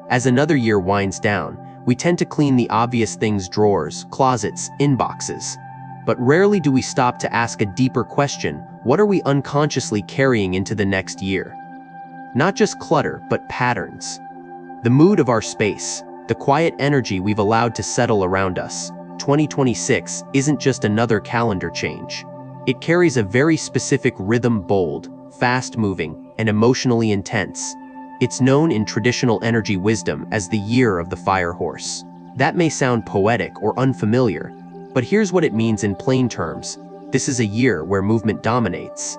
As another year winds down, we tend to clean the obvious things: drawers, closets, inboxes. But rarely do we stop to ask a deeper question: what are we unconsciously carrying into the next year? Not just clutter, but patterns. The mood of our space, the quiet energy we've allowed to settle around us. 2026 isn't just another calendar change. It carries a very specific rhythm: bold, fast-moving, and emotionally intense. It's known in traditional energy wisdom as the year of the fire horse. That may sound poetic or unfamiliar, but here's what it means in plain terms. This is a year where movement dominates.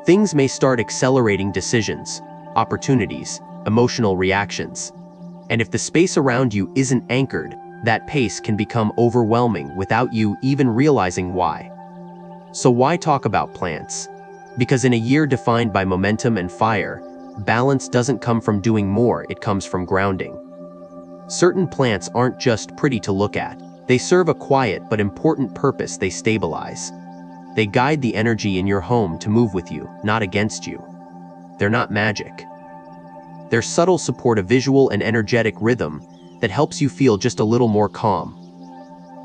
Things may start accelerating: decisions, opportunities, emotional reactions. And if the space around you isn't anchored, that pace can become overwhelming without you even realizing why. So why talk about plants? Because in a year defined by momentum and fire, balance doesn't come from doing more, it comes from grounding. Certain plants aren't just pretty to look at. They serve a quiet but important purpose: they stabilize. They guide the energy in your home to move with you, not against you. They're not magic. Their subtle support a visual and energetic rhythm that helps you feel just a little more calm,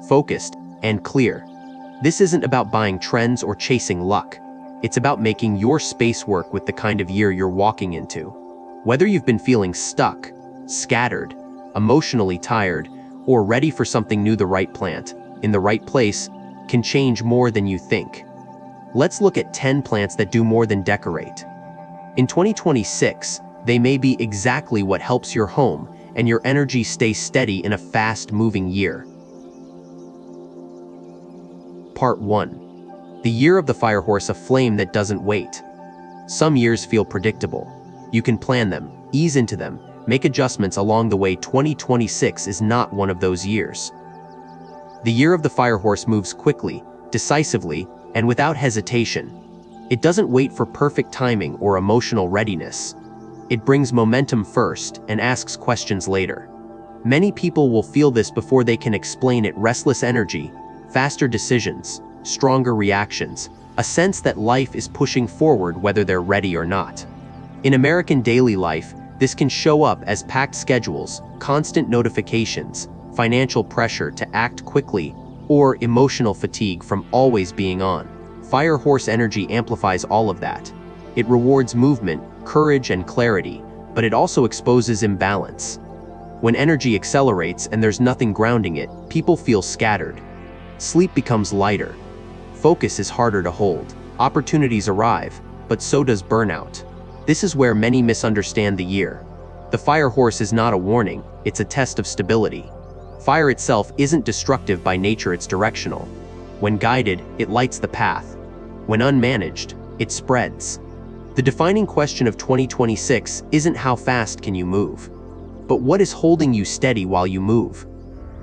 focused, and clear. This isn't about buying trends or chasing luck. It's about making your space work with the kind of year you're walking into. Whether you've been feeling stuck, scattered, emotionally tired, or ready for something new, the right plant, in the right place, can change more than you think. Let's look at 10 plants that do more than decorate. In 2026, they may be exactly what helps your home and your energy stay steady in a fast-moving year. Part 1. The year of the fire horse, a flame that doesn't wait. Some years feel predictable. You can plan them, ease into them, make adjustments along the way. 2026 is not one of those years. The year of the fire horse moves quickly, decisively, and without hesitation. It doesn't wait for perfect timing or emotional readiness. It brings momentum first and asks questions later. Many people will feel this before they can explain it: restless energy, faster decisions, stronger reactions, a sense that life is pushing forward whether they're ready or not. In American daily life, this can show up as packed schedules, constant notifications, financial pressure to act quickly, or emotional fatigue from always being on. Fire horse energy amplifies all of that. It rewards movement, courage, and clarity, but it also exposes imbalance. When energy accelerates and there's nothing grounding it, people feel scattered. Sleep becomes lighter. Focus is harder to hold. Opportunities arrive, but so does burnout. This is where many misunderstand the year. The fire horse is not a warning, it's a test of stability. Fire itself isn't destructive by nature, it's directional. When guided, it lights the path. When unmanaged, it spreads. The defining question of 2026 isn't how fast can you move, but what is holding you steady while you move.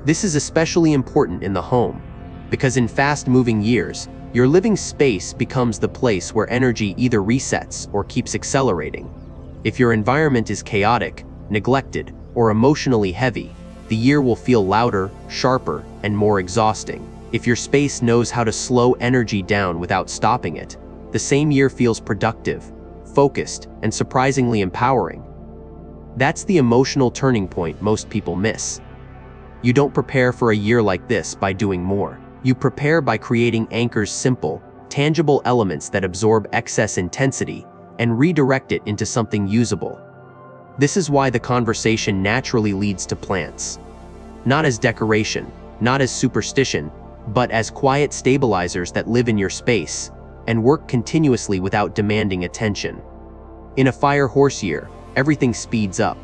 This is especially important in the home, because in fast-moving years, your living space becomes the place where energy either resets or keeps accelerating. If your environment is chaotic, neglected, or emotionally heavy, the year will feel louder, sharper, and more exhausting. If your space knows how to slow energy down without stopping it, the same year feels productive, focused, and surprisingly empowering. That's the emotional turning point most people miss. You don't prepare for a year like this by doing more. You prepare by creating anchors: simple, tangible elements that absorb excess intensity and redirect it into something usable. This is why the conversation naturally leads to plants. Not as decoration, not as superstition, but as quiet stabilizers that live in your space and work continuously without demanding attention. In a fire horse year, everything speeds up.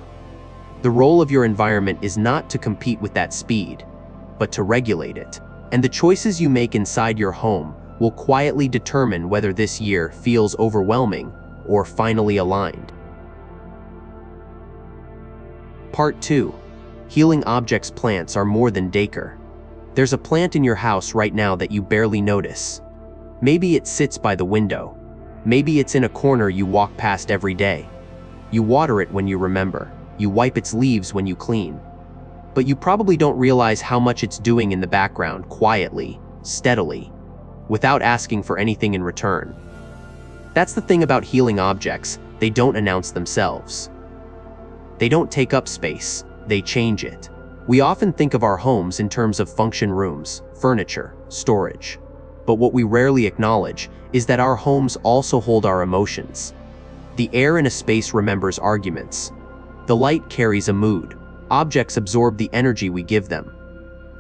The role of your environment is not to compete with that speed, but to regulate it. And the choices you make inside your home will quietly determine whether this year feels overwhelming or finally aligned. Part 2. Healing objects. Plants are more than decor. There's a plant in your house right now that you barely notice. Maybe it sits by the window. Maybe it's in a corner you walk past every day. You water it when you remember. You wipe its leaves when you clean. But you probably don't realize how much it's doing in the background, quietly, steadily, without asking for anything in return. That's the thing about healing objects: they don't announce themselves. They don't take up space. they change it. We often think of our homes in terms of function rooms, furniture, storage. But what we rarely acknowledge is that our homes also hold our emotions. The air in a space remembers arguments. The light carries a mood. Objects absorb the energy we give them.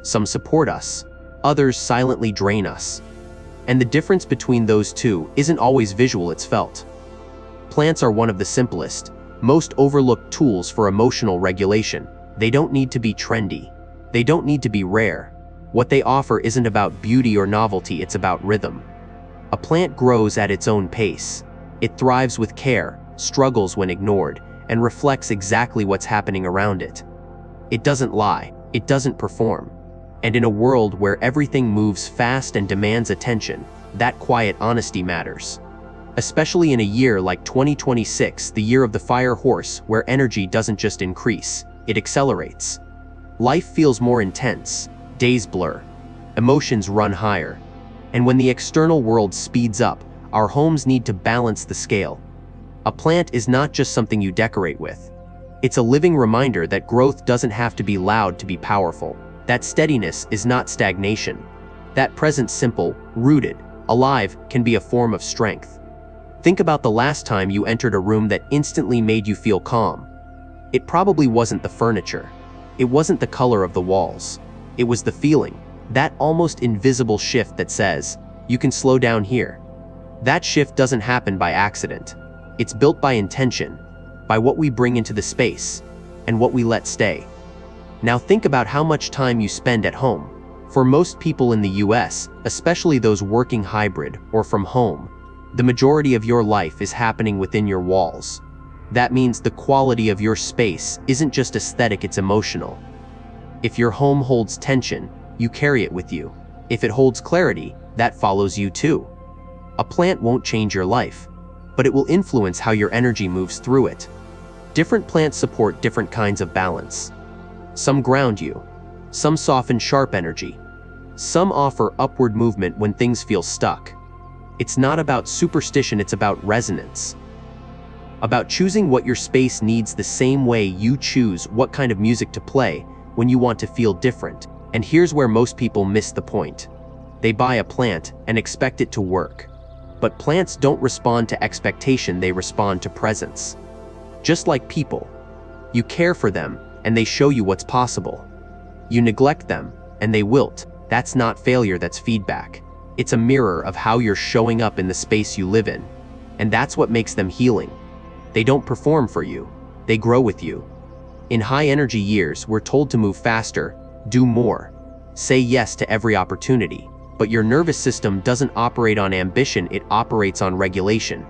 Some support us, others silently drain us. And the difference between those two isn't always visual, it's felt. Plants are one of the simplest, most overlooked tools for emotional regulation. They don't need to be trendy. They don't need to be rare. What they offer isn't about beauty or novelty, it's about rhythm. A plant grows at its own pace. It thrives with care, struggles when ignored, and reflects exactly what's happening around it. It doesn't lie, it doesn't perform. And in a world where everything moves fast and demands attention, that quiet honesty matters. Especially in a year like 2026, the year of the fire horse, where energy doesn't just increase, it accelerates. Life feels more intense, days blur, emotions run higher. And when the external world speeds up, our homes need to balance the scale. A plant is not just something you decorate with. It's a living reminder that growth doesn't have to be loud to be powerful. That steadiness is not stagnation. That presence, simple, rooted, alive, can be a form of strength. Think about the last time you entered a room that instantly made you feel calm. It probably wasn't the furniture. It wasn't the color of the walls. It was the feeling, that almost invisible shift that says, you can slow down here. That shift doesn't happen by accident. It's built by intention, by what we bring into the space, and what we let stay. Now think about how much time you spend at home. For most people in the US, especially those working hybrid or from home, the majority of your life is happening within your walls. That means the quality of your space isn't just aesthetic, it's emotional. If your home holds tension, you carry it with you. If it holds clarity, that follows you too. A plant won't change your life, but it will influence how your energy moves through it. Different plants support different kinds of balance. Some ground you, some soften sharp energy, some offer upward movement when things feel stuck. It's not about superstition, it's about resonance. About choosing what your space needs the same way you choose what kind of music to play when you want to feel different. And here's where most people miss the point. They buy a plant and expect it to work. But plants don't respond to expectation, they respond to presence. Just like people, you care for them and they show you what's possible. You neglect them and they wilt. That's not failure, that's feedback. It's a mirror of how you're showing up in the space you live in. And that's what makes them healing. They don't perform for you, they grow with you. In high energy years, we're told to move faster, do more, say yes to every opportunity. But your nervous system doesn't operate on ambition, it operates on regulation.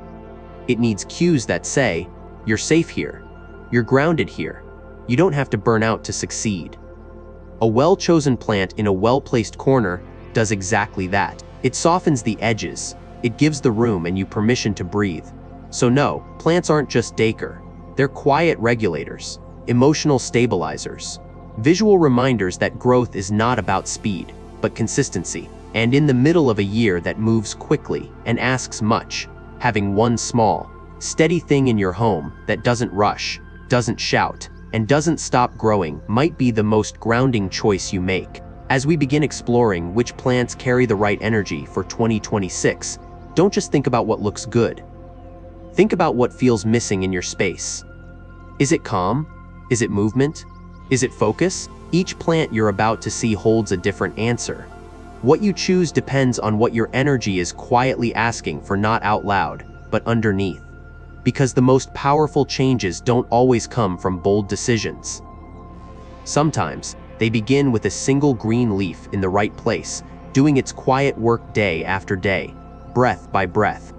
It needs cues that say, you're safe here, you're grounded here, you don't have to burn out to succeed. A well-chosen plant in a well-placed corner does exactly that. It softens the edges, it gives the room and you permission to breathe. So no, plants aren't just decor. They're quiet regulators, emotional stabilizers, visual reminders that growth is not about speed, but consistency. And in the middle of a year that moves quickly and asks much, having one small, steady thing in your home that doesn't rush, doesn't shout, and doesn't stop growing might be the most grounding choice you make. As we begin exploring which plants carry the right energy for 2026, don't just think about what looks good. Think about what feels missing in your space. Is it calm? Is it movement? Is it focus? Each plant you're about to see holds a different answer. What you choose depends on what your energy is quietly asking for, not out loud, but underneath. Because the most powerful changes don't always come from bold decisions. Sometimes, they begin with a single green leaf in the right place, doing its quiet work day after day, breath by breath.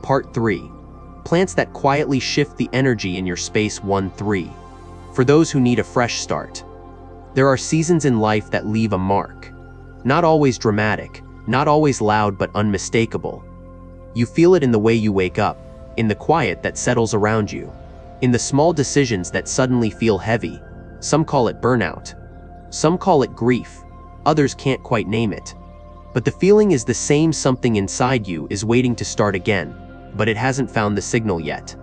Part 3. Plants that quietly shift the energy in your space. 1-3. For those who need a fresh start. There are seasons in life that leave a mark. Not always dramatic, not always loud, but unmistakable. You feel it in the way you wake up, in the quiet that settles around you, in the small decisions that suddenly feel heavy. Some call it burnout. Some call it grief. Others can't quite name it. But the feeling is the same. Something inside you is waiting to start again, but it hasn't found the signal yet.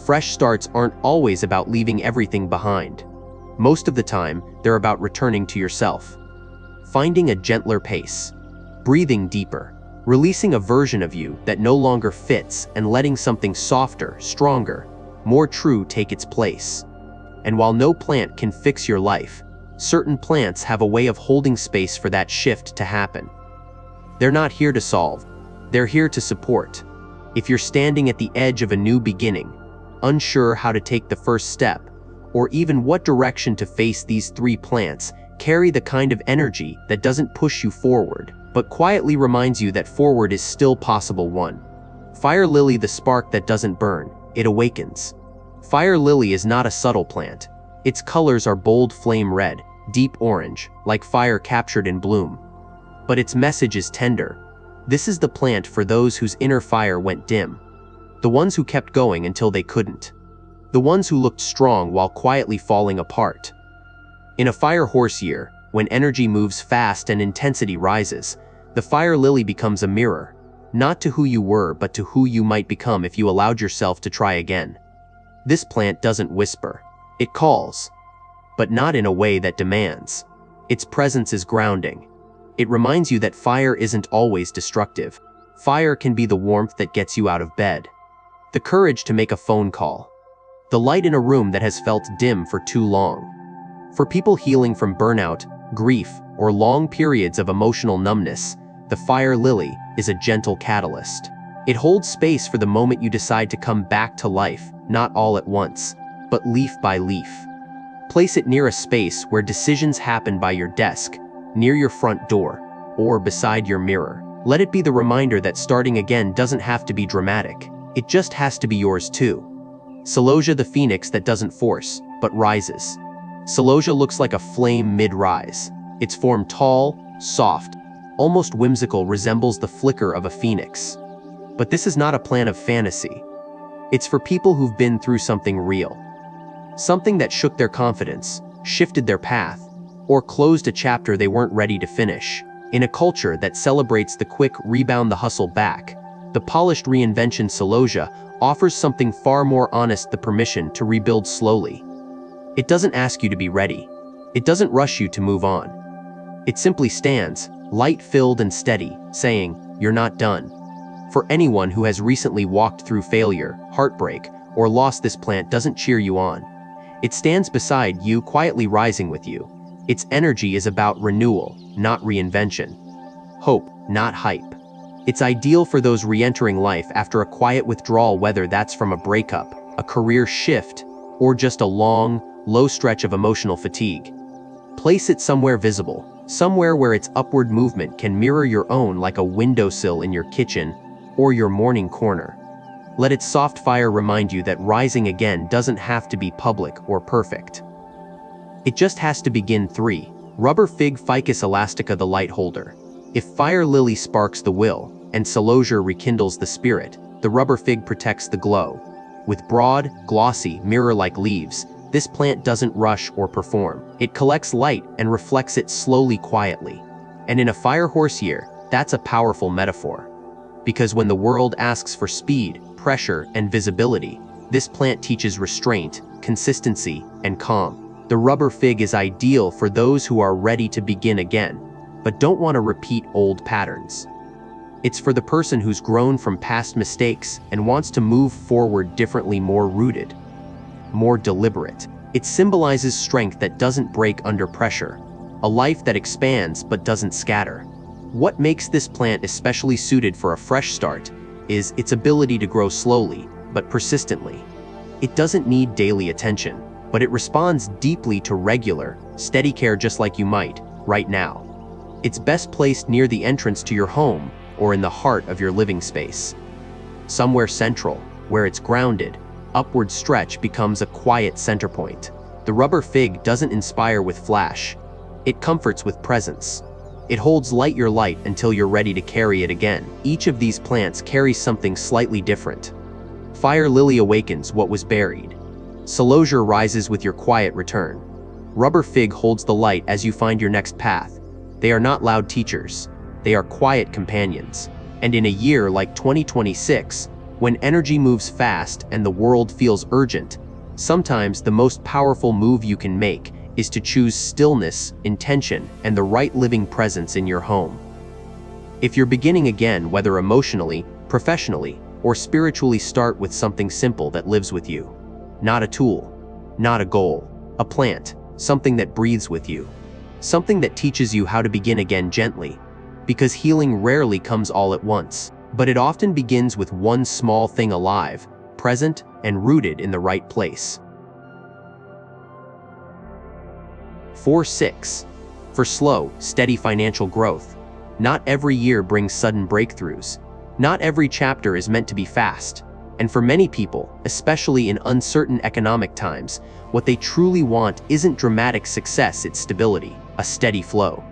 Fresh starts aren't always about leaving everything behind. Most of the time, they're about returning to yourself. Finding a gentler pace. Breathing deeper. Releasing a version of you that no longer fits and letting something softer, stronger, more true take its place. And while no plant can fix your life, certain plants have a way of holding space for that shift to happen. They're not here to solve, they're here to support. If you're standing at the edge of a new beginning, unsure how to take the first step, or even what direction to face, these 3 plants carry the kind of energy that doesn't push you forward, but quietly reminds you that forward is still possible. 1. Fire lily, the spark that doesn't burn, it awakens. Fire lily is not a subtle plant. Its colors are bold flame red, deep orange, like fire captured in bloom. But its message is tender. This is the plant for those whose inner fire went dim. The ones who kept going until they couldn't. The ones who looked strong while quietly falling apart. In a fire horse year, when energy moves fast and intensity rises, the fire lily becomes a mirror, not to who you were but to who you might become if you allowed yourself to try again. This plant doesn't whisper, it calls, but not in a way that demands. Its presence is grounding. It reminds you that fire isn't always destructive. Fire can be the warmth that gets you out of bed, the courage to make a phone call, the light in a room that has felt dim for too long. For people healing from burnout, grief, or long periods of emotional numbness, the fire lily is a gentle catalyst. It holds space for the moment you decide to come back to life, not all at once, but leaf by leaf. Place it near a space where decisions happen, by your desk, near your front door, or beside your mirror. Let it be the reminder that starting again doesn't have to be dramatic. It just has to be yours too. Celosia, the phoenix that doesn't force, but rises. Celosia looks like a flame mid-rise. Its form, tall, soft, almost whimsical, resembles the flicker of a phoenix. But this is not a plant of fantasy. It's for people who've been through something real. Something that shook their confidence, shifted their path, or closed a chapter they weren't ready to finish. In a culture that celebrates the quick rebound, the hustle back, the polished reinvention, Celosia offers something far more honest: the permission to rebuild slowly. It doesn't ask you to be ready. It doesn't rush you to move on. It simply stands, light-filled and steady, saying, "You're not done." For anyone who has recently walked through failure, heartbreak, or loss, this plant doesn't cheer you on. It stands beside you, quietly rising with you. Its energy is about renewal, not reinvention. Hope, not hype. It's ideal for those re-entering life after a quiet withdrawal, whether that's from a breakup, a career shift, or just a long, low stretch of emotional fatigue. Place it somewhere visible, somewhere where its upward movement can mirror your own, like a windowsill in your kitchen or your morning corner. Let its soft fire remind you that rising again doesn't have to be public or perfect. It just has to begin. 3. Rubber fig, Ficus elastica, the light holder. If fire lily sparks the will, and Celosia rekindles the spirit, the rubber fig protects the glow. With broad, glossy, mirror-like leaves, this plant doesn't rush or perform. It collects light and reflects it slowly, quietly. And in a fire horse year, that's a powerful metaphor. Because when the world asks for speed, pressure, and visibility, this plant teaches restraint, consistency, and calm. The rubber fig is ideal for those who are ready to begin again, but don't want to repeat old patterns. It's for the person who's grown from past mistakes and wants to move forward differently, more rooted, more deliberate. It symbolizes strength that doesn't break under pressure, a life that expands but doesn't scatter. What makes this plant especially suited for a fresh start is its ability to grow slowly but persistently. It doesn't need daily attention, but it responds deeply to regular, steady care, just like you might right now. It's best placed near the entrance to your home or in the heart of your living space. Somewhere central, where its grounded, upward stretch becomes a quiet center point. The rubber fig doesn't inspire with flash. It comforts with presence. It holds light, your light, until you're ready to carry it again. Each of these plants carries something slightly different. Fire lily awakens what was buried. Celosia rises with your quiet return. Rubber fig holds the light as you find your next path. They are not loud teachers. They are quiet companions. And in a year like 2026, When energy moves fast and the world feels urgent, sometimes the most powerful move you can make is to choose stillness, intention, and the right living presence in your home. If you're beginning again, whether emotionally, professionally, or spiritually, start with something simple that lives with you. Not a tool, not a goal, a plant, something that breathes with you. Something that teaches you how to begin again gently. Because healing rarely comes all at once, but it often begins with one small thing alive, present, and rooted in the right place. 4-6. For slow, steady financial growth. Not every year brings sudden breakthroughs. Not every chapter is meant to be fast. And for many people, especially in uncertain economic times, what they truly want isn't dramatic success, it's stability, a steady flow.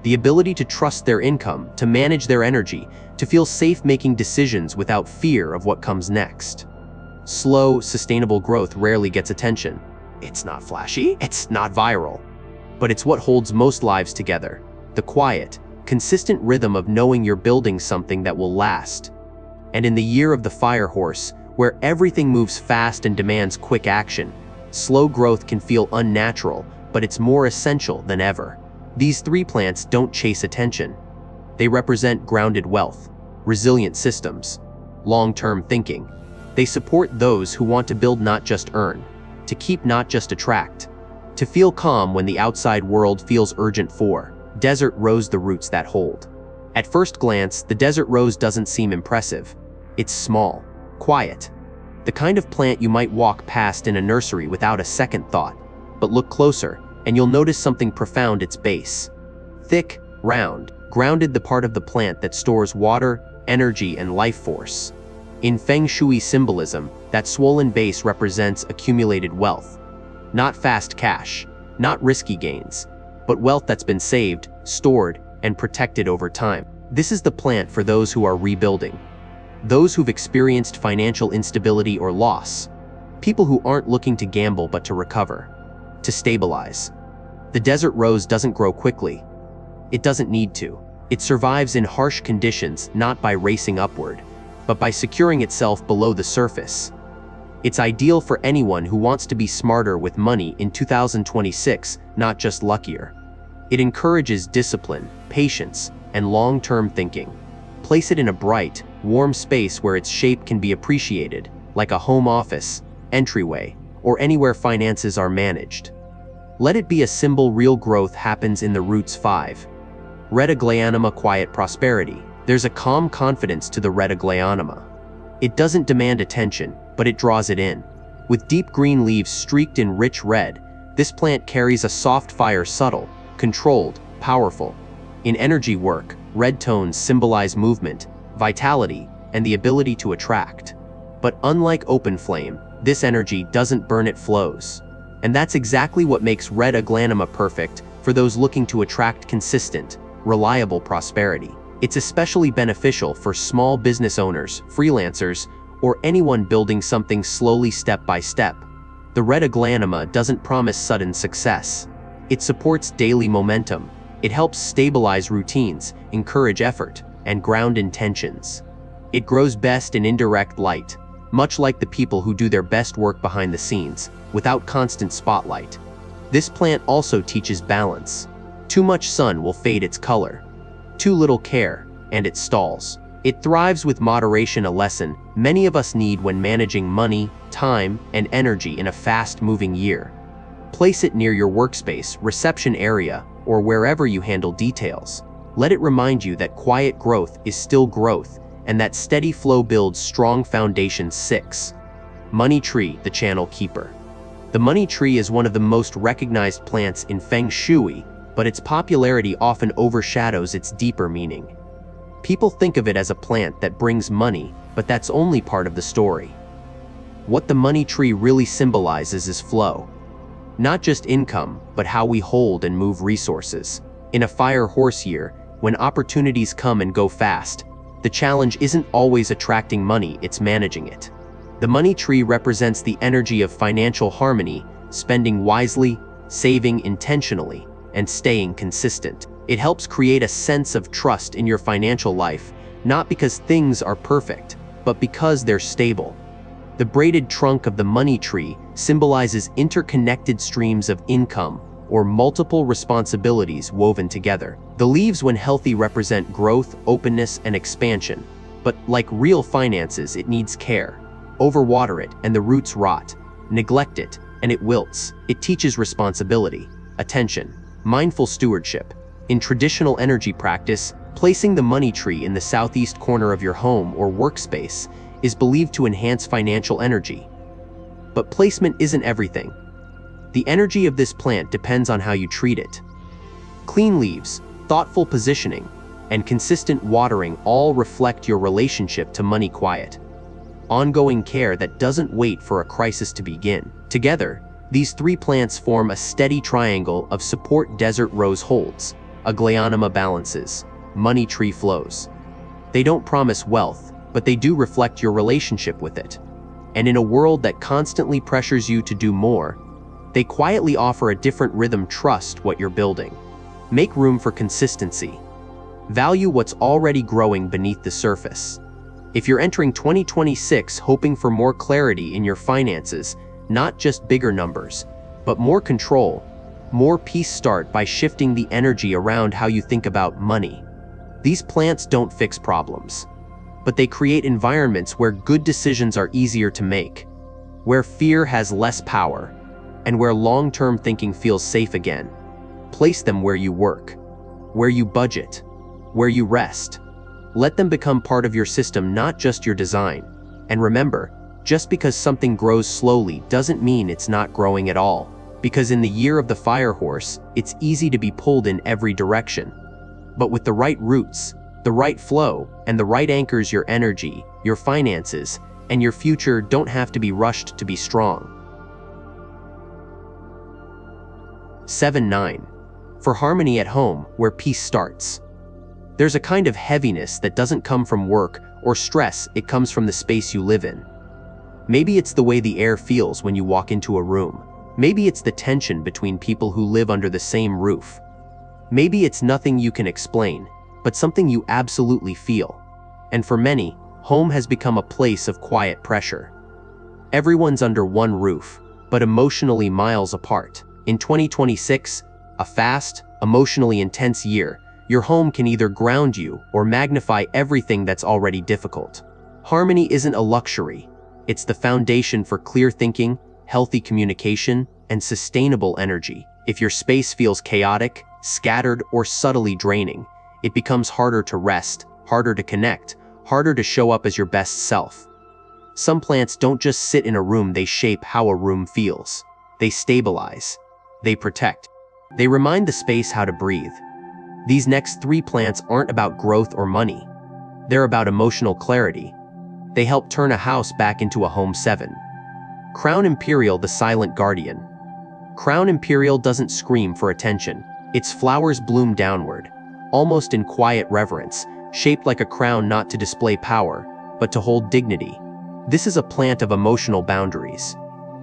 The ability to trust their income, to manage their energy, to feel safe making decisions without fear of what comes next. Slow, sustainable growth rarely gets attention. It's not flashy, it's not viral. But it's what holds most lives together. The quiet, consistent rhythm of knowing you're building something that will last. And in the year of the fire horse, where everything moves fast and demands quick action, slow growth can feel unnatural, but it's more essential than ever. These 3 plants don't chase attention. They represent grounded wealth, resilient systems, long-term thinking. They support those who want to build, not just earn, to keep, not just attract, to feel calm when the outside world feels urgent. 4. Desert rose, the roots that hold. At first glance, the desert rose doesn't seem impressive. It's small, quiet, the kind of plant you might walk past in a nursery without a second thought. But look closer, and you'll notice something profound: its base. Thick, round, grounded, the part of the plant that stores water, energy, and life force. In Feng Shui symbolism, that swollen base represents accumulated wealth. Not fast cash, not risky gains, but wealth that's been saved, stored, and protected over time. This is the plant for those who are rebuilding. Those who've experienced financial instability or loss. People who aren't looking to gamble but to recover, to stabilize. The desert rose doesn't grow quickly. It doesn't need to. It survives in harsh conditions, not by racing upward, but by securing itself below the surface. It's ideal for anyone who wants to be smarter with money in 2026, not just luckier. It encourages discipline, patience, and long-term thinking. Place it in a bright, warm space where its shape can be appreciated, like a home office, entryway, or anywhere finances are managed. Let it be a symbol. Real growth happens in the roots. 5. Retaglayanima, quiet prosperity. There's a calm confidence to the retaglayanima. It doesn't demand attention, but it draws it in. With deep green leaves streaked in rich red, this plant carries a soft fire, subtle, controlled, powerful. In energy work, red tones symbolize movement, vitality, and the ability to attract. But unlike open flame, this energy doesn't burn, it flows. And that's exactly what makes retaglayanima perfect for those looking to attract consistent, reliable prosperity. It's especially beneficial for small business owners, freelancers, or anyone building something slowly, step by step. The retaglayanima doesn't promise sudden success. It supports daily momentum. It helps stabilize routines, encourage effort, and ground intentions. It grows best in indirect light, much like the people who do their best work behind the scenes, without constant spotlight. This plant also teaches balance. Too much sun will fade its color. Too little care, and it stalls. It thrives with moderation, a lesson many of us need when managing money, time, and energy in a fast-moving year. Place it near your workspace, reception area, or wherever you handle details. Let it remind you that quiet growth is still growth, and that steady flow builds strong foundations. 6. Money tree, the channel keeper. The money tree is one of the most recognized plants in Feng Shui, but its popularity often overshadows its deeper meaning. People think of it as a plant that brings money, but that's only part of the story. What the money tree really symbolizes is flow. Not just income, but how we hold and move resources. In a fire horse year, when opportunities come and go fast, the challenge isn't always attracting money, it's managing it. The money tree represents the energy of financial harmony, spending wisely, saving intentionally, and staying consistent. It helps create a sense of trust in your financial life, not because things are perfect, but because they're stable. The braided trunk of the money tree symbolizes interconnected streams of income or multiple responsibilities woven together. The leaves, when healthy, represent growth, openness, and expansion. But like real finances, it needs care. Overwater it, and the roots rot. Neglect it, and it wilts. It teaches responsibility, attention, mindful stewardship. In traditional energy practice, placing the money tree in the southeast corner of your home or workspace is believed to enhance financial energy. But placement isn't everything. The energy of this plant depends on how you treat it. Clean leaves, thoughtful positioning, and consistent watering all reflect your relationship to money quiet. Ongoing care that doesn't wait for a crisis to begin. Together, these three plants form a steady triangle of support. Desert rose holds, aglaonema balances, money tree flows. They don't promise wealth, but they do reflect your relationship with it. And in a world that constantly pressures you to do more, they quietly offer a different rhythm. Trust what you're building. Make room for consistency. Value what's already growing beneath the surface. If you're entering 2026 hoping for more clarity in your finances, not just bigger numbers, but more control, more peace, start by shifting the energy around how you think about money. These plants don't fix problems, but they create environments where good decisions are easier to make, where fear has less power, and where long-term thinking feels safe again. Place them where you work, where you budget, where you rest. Let them become part of your system, not just your design. And remember, just because something grows slowly doesn't mean it's not growing at all. Because in the year of the fire horse, it's easy to be pulled in every direction. But with the right roots, the right flow, and the right anchors, your energy, your finances, and your future don't have to be rushed to be strong. 7-9. For harmony at home, where peace starts. There's a kind of heaviness that doesn't come from work or stress, it comes from the space you live in. Maybe it's the way the air feels when you walk into a room. Maybe it's the tension between people who live under the same roof. Maybe it's nothing you can explain, but something you absolutely feel. And for many, home has become a place of quiet pressure. Everyone's under one roof, but emotionally miles apart. In 2026, a fast, emotionally intense year, your home can either ground you or magnify everything that's already difficult. Harmony isn't a luxury. It's the foundation for clear thinking, healthy communication, and sustainable energy. If your space feels chaotic, scattered, or subtly draining, it becomes harder to rest, harder to connect, harder to show up as your best self. Some plants don't just sit in a room, they shape how a room feels. They stabilize. They protect. They remind the space how to breathe. These next three plants aren't about growth or money. They're about emotional clarity. They help turn a house back into a home. 7. Crown Imperial, the silent guardian. Crown Imperial doesn't scream for attention. Its flowers bloom downward, almost in quiet reverence, shaped like a crown, not to display power, but to hold dignity. This is a plant of emotional boundaries.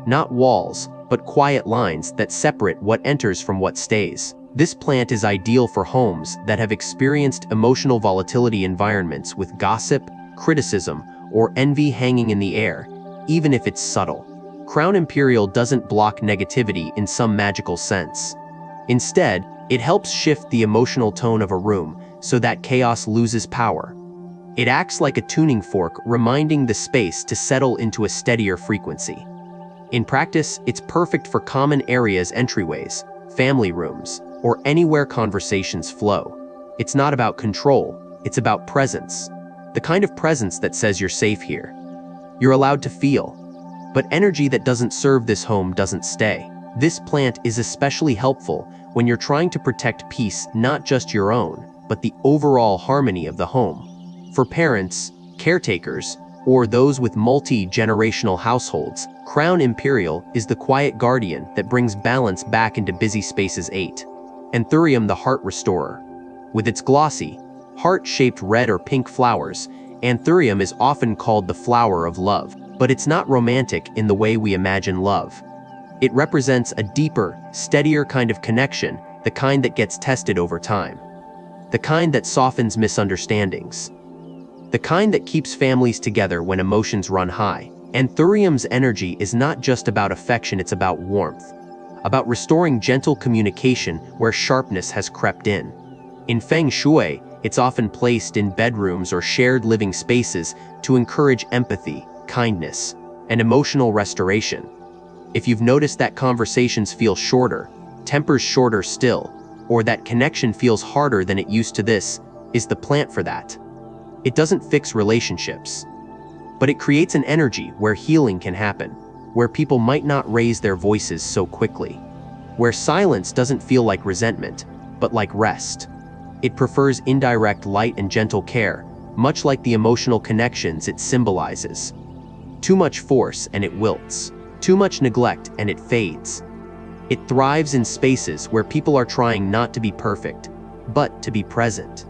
Not walls, but quiet lines that separate what enters from what stays. This plant is ideal for homes that have experienced emotional volatility, environments with gossip, criticism, or envy hanging in the air, even if it's subtle. Crown Imperial doesn't block negativity in some magical sense. Instead, it helps shift the emotional tone of a room so that chaos loses power. It acts like a tuning fork, reminding the space to settle into a steadier frequency. In practice, it's perfect for common areas, entryways, family rooms, or anywhere conversations flow. It's not about control, it's about presence. The kind of presence that says you're safe here. You're allowed to feel. But energy that doesn't serve this home doesn't stay. This plant is especially helpful when you're trying to protect peace, not just your own, but the overall harmony of the home. For parents, caretakers, or those with multi-generational households, Crown Imperial is the quiet guardian that brings balance back into busy spaces. 8. Anthurium, the heart restorer. With its glossy, heart-shaped red or pink flowers, Anthurium is often called the flower of love, but it's not romantic in the way we imagine love. It represents a deeper, steadier kind of connection, the kind that gets tested over time, the kind that softens misunderstandings. the kind that keeps families together when emotions run high. Anthurium's energy is not just about affection, it's about warmth, about restoring gentle communication where sharpness has crept in. In Feng Shui, it's often placed in bedrooms or shared living spaces to encourage empathy, kindness, and emotional restoration. If you've noticed that conversations feel shorter, tempers shorter still, or that connection feels harder than it used to, this is the plant for that. It doesn't fix relationships, but it creates an energy where healing can happen, where people might not raise their voices so quickly, where silence doesn't feel like resentment, but like rest. It prefers indirect light and gentle care, much like the emotional connections it symbolizes. Too much force and it wilts. Too much neglect and it fades. It thrives in spaces where people are trying not to be perfect, but to be present.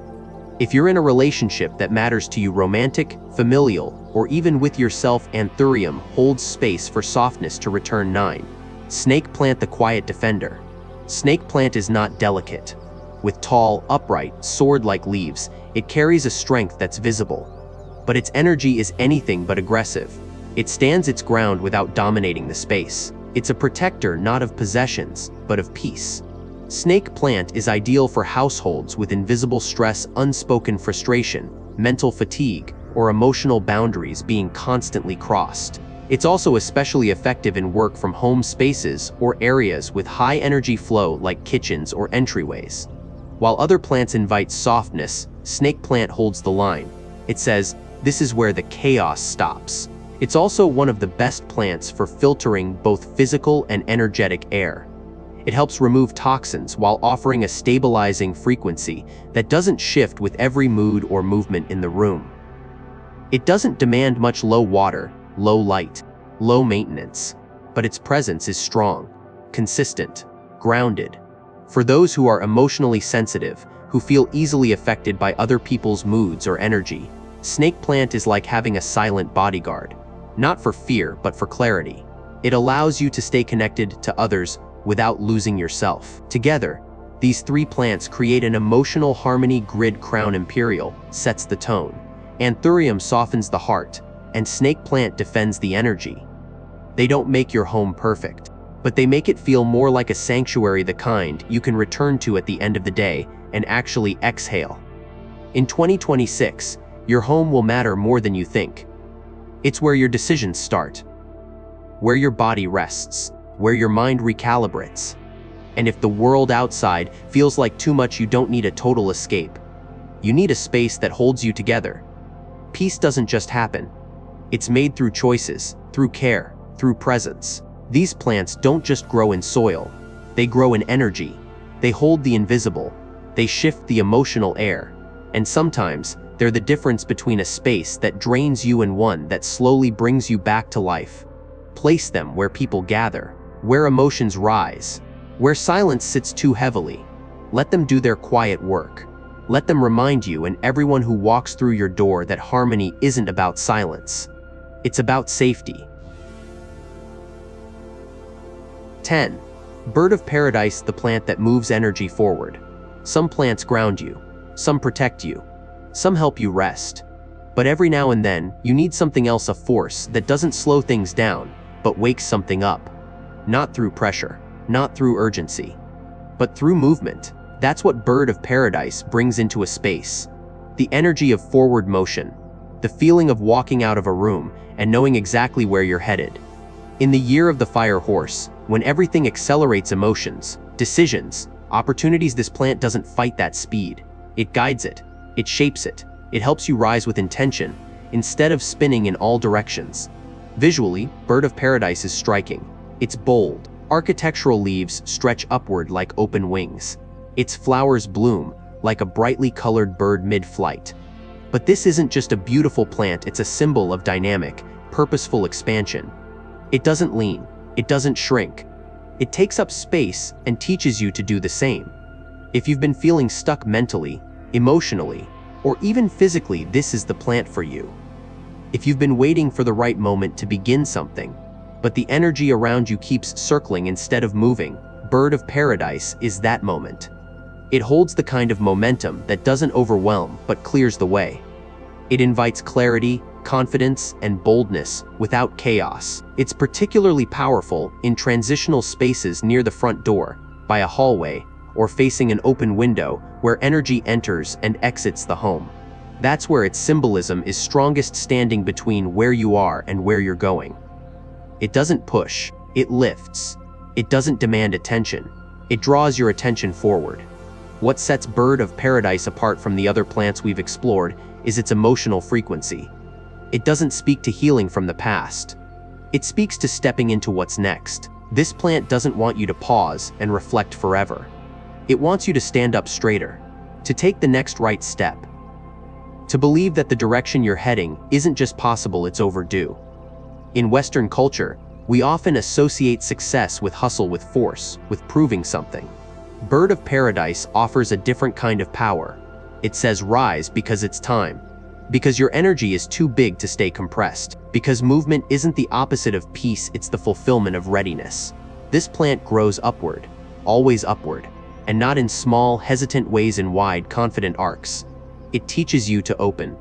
If you're in a relationship that matters to you, romantic, familial, or even with yourself, Anthurium holds space for softness to return. 9. Snake plant, the quiet defender. Snake plant is not delicate. With tall, upright, sword-like leaves, it carries a strength that's visible. But its energy is anything but aggressive. It stands its ground without dominating the space. It's a protector not of possessions, but of peace. Snake plant is ideal for households with invisible stress, unspoken frustration, mental fatigue, or emotional boundaries being constantly crossed. It's also especially effective in work-from-home spaces or areas with high energy flow like kitchens or entryways. While other plants invite softness, snake plant holds the line. It says, "This is where the chaos stops." It's also one of the best plants for filtering both physical and energetic air. It helps remove toxins while offering a stabilizing frequency that doesn't shift with every mood or movement in the room. It doesn't demand much low water, low light, low maintenance, but its presence is strong, consistent, grounded. For those who are emotionally sensitive, who feel easily affected by other people's moods or energy, snake plant is like having a silent bodyguard. Not for fear, but for clarity. It allows you to stay connected to others without losing yourself. Together, these three plants create an emotional harmony. Grid crown imperial sets the tone. Anthurium softens the heart, and snake plant defends the energy. They don't make your home perfect, but they make it feel more like a sanctuary, the kind you can return to at the end of the day and actually exhale. In 2026, your home will matter more than you think. It's where your decisions start, where your body rests, where your mind recalibrates. And if the world outside feels like too much, you don't need a total escape. You need a space that holds you together. Peace doesn't just happen. It's made through choices, through care, through presence. These plants don't just grow in soil. They grow in energy. They hold the invisible. They shift the emotional air. And sometimes, they're the difference between a space that drains you and one that slowly brings you back to life. Place them where people gather, where emotions rise, where silence sits too heavily. Let them do their quiet work. Let them remind you and everyone who walks through your door that harmony isn't about silence. It's about safety. 10. Bird of paradise, the plant that moves energy forward. Some plants ground you. Some protect you. Some help you rest. But every now and then, you need something else, a force that doesn't slow things down, but wakes something up. Not through pressure, not through urgency, but through movement. That's what Bird of Paradise brings into a space. The energy of forward motion, the feeling of walking out of a room and knowing exactly where you're headed. In the year of the fire horse, when everything accelerates emotions, decisions, opportunities, this plant doesn't fight that speed. It guides it. It shapes it. It helps you rise with intention, instead of spinning in all directions. Visually, Bird of Paradise is striking. It's bold. Architectural leaves stretch upward like open wings. Its flowers bloom like a brightly colored bird mid-flight. But this isn't just a beautiful plant, it's a symbol of dynamic, purposeful expansion. It doesn't lean. It doesn't shrink. It takes up space and teaches you to do the same. If you've been feeling stuck mentally, emotionally, or even physically, this is the plant for you. If you've been waiting for the right moment to begin something, but the energy around you keeps circling instead of moving, Bird of Paradise is that moment. It holds the kind of momentum that doesn't overwhelm but clears the way. It invites clarity, confidence, and boldness without chaos. It's particularly powerful in transitional spaces near the front door, by a hallway, or facing an open window where energy enters and exits the home. That's where its symbolism is strongest, standing between where you are and where you're going. It doesn't push, it lifts. It doesn't demand attention, it draws your attention forward. What sets Bird of Paradise apart from the other plants we've explored is its emotional frequency. It doesn't speak to healing from the past. It speaks to stepping into what's next. This plant doesn't want you to pause and reflect forever. It wants you to stand up straighter, to take the next right step, to believe that the direction you're heading isn't just possible, it's overdue. In Western culture, we often associate success with hustle, with force, with proving something. Bird of Paradise offers a different kind of power. It says rise because it's time, because your energy is too big to stay compressed, because movement isn't the opposite of peace, it's the fulfillment of readiness. This plant grows upward, always upward, and not in small, hesitant ways, in wide, confident arcs. It teaches you to open,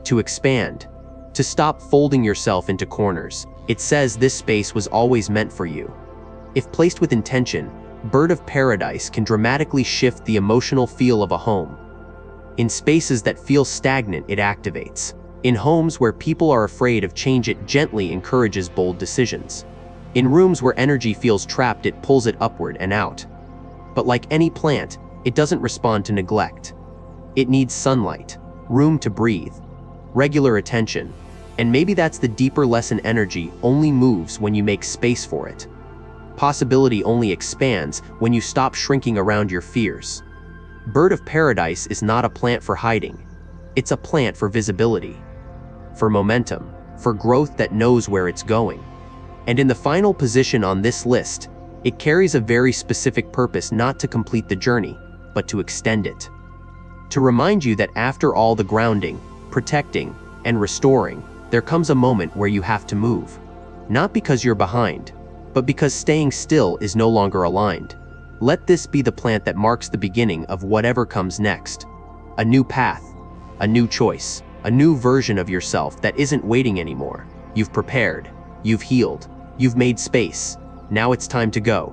to expand, to stop folding yourself into corners. It says this space was always meant for you. If placed with intention, Bird of Paradise can dramatically shift the emotional feel of a home. In spaces that feel stagnant, it activates. In homes where people are afraid of change, it gently encourages bold decisions. In rooms where energy feels trapped, it pulls it upward and out. But like any plant, it doesn't respond to neglect. It needs sunlight, room to breathe, regular attention, and maybe that's the deeper lesson. Energy only moves when you make space for it. Possibility only expands when you stop shrinking around your fears. Bird of Paradise is not a plant for hiding. It's a plant for visibility, for momentum, for growth that knows where it's going. And in the final position on this list, it carries a very specific purpose: not to complete the journey, but to extend it. To remind you that after all the grounding, protecting, and restoring, there comes a moment where you have to move. Not because you're behind, but because staying still is no longer aligned. Let this be the plant that marks the beginning of whatever comes next. A new path, a new choice, a new version of yourself that isn't waiting anymore. You've prepared, you've healed, you've made space. Now it's time to go.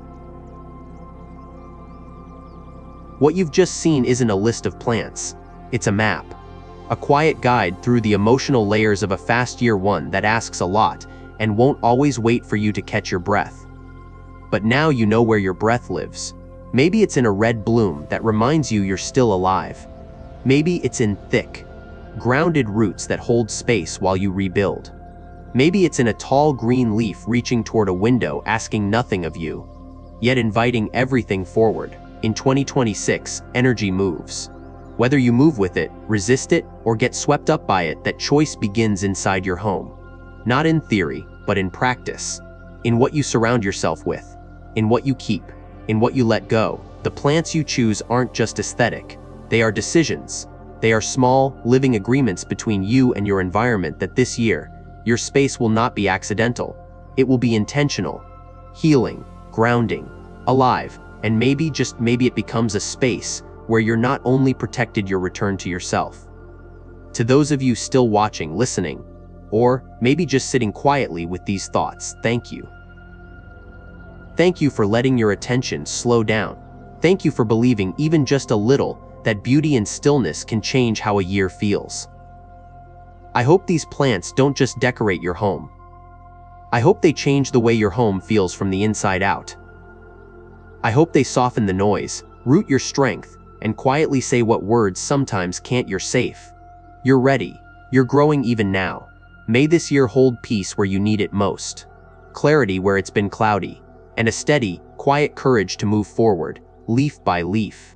What you've just seen isn't a list of plants. It's a map. A quiet guide through the emotional layers of a fast year, one that asks a lot and won't always wait for you to catch your breath. But now you know where your breath lives. Maybe it's in a red bloom that reminds you you're still alive. Maybe it's in thick, grounded roots that hold space while you rebuild. Maybe it's in a tall green leaf reaching toward a window, asking nothing of you, yet inviting everything forward. In 2026, energy moves. Whether you move with it, resist it, or get swept up by it, that choice begins inside your home. Not in theory, but in practice. In what you surround yourself with, in what you keep, in what you let go. The plants you choose aren't just aesthetic, they are decisions. They are small, living agreements between you and your environment that this year, your space will not be accidental. It will be intentional, healing, grounding, alive, and maybe, just maybe, it becomes a space where you're not only protected, you're returned to yourself. To those of you still watching, listening, or maybe just sitting quietly with these thoughts, thank you. Thank you for letting your attention slow down. Thank you for believing, even just a little, that beauty and stillness can change how a year feels. I hope these plants don't just decorate your home. I hope they change the way your home feels from the inside out. I hope they soften the noise, root your strength, and quietly say what words sometimes can't. You're safe. You're ready. You're growing even now. May this year hold peace where you need it most, clarity where it's been cloudy, and a steady, quiet courage to move forward, leaf by leaf.